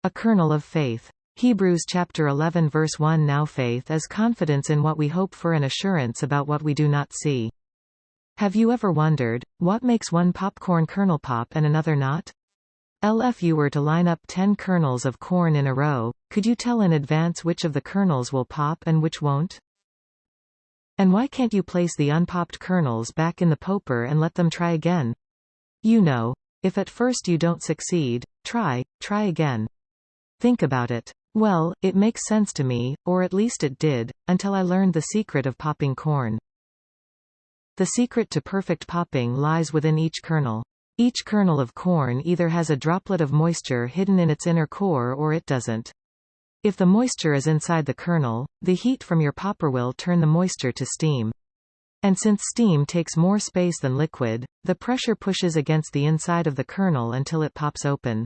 A kernel of faith. Hebrews chapter 11 verse 1. Now faith is confidence in what we hope for and assurance about what we do not see. Have you ever wondered, what makes one popcorn kernel pop and another not? If you were to line up 10 kernels of corn in a row, could you tell in advance which of the kernels will pop and which won't? And why can't you place the unpopped kernels back in the popper and let them try again? You know, if at first you don't succeed, try again. Think about it. Well, it makes sense to me, or at least it did, until I learned the secret of popping corn. The secret to perfect popping lies within each kernel. Each kernel of corn either has a droplet of moisture hidden in its inner core or it doesn't. If the moisture is inside the kernel, the heat from your popper will turn the moisture to steam. And since steam takes more space than liquid, the pressure pushes against the inside of the kernel until it pops open.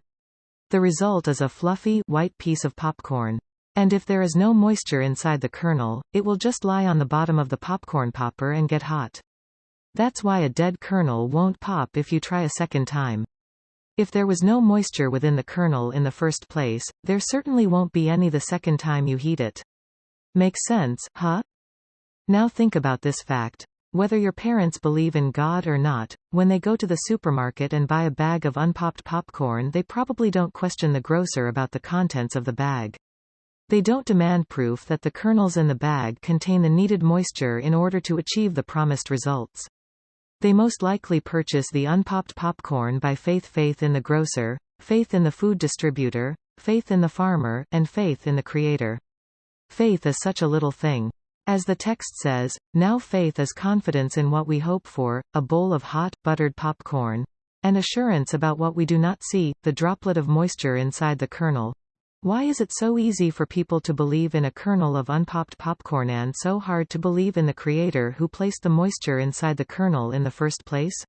The result is a fluffy, white piece of popcorn. And if there is no moisture inside the kernel, it will just lie on the bottom of the popcorn popper and get hot. That's why a dead kernel won't pop if you try a second time. If there was no moisture within the kernel in the first place, there certainly won't be any the second time you heat it. Makes sense, huh? Now think about this fact. Whether your parents believe in God or not, when they go to the supermarket and buy a bag of unpopped popcorn, they probably don't question the grocer about the contents of the bag. They don't demand proof that the kernels in the bag contain the needed moisture in order to achieve the promised results. They most likely purchase the unpopped popcorn by faith in the grocer, faith in the food distributor, faith in the farmer, and faith in the creator. Faith is such a little thing. As the text says, now faith is confidence in what we hope for, a bowl of hot, buttered popcorn, and assurance about what we do not see, the droplet of moisture inside the kernel. Why is it so easy for people to believe in a kernel of unpopped popcorn and so hard to believe in the Creator who placed the moisture inside the kernel in the first place?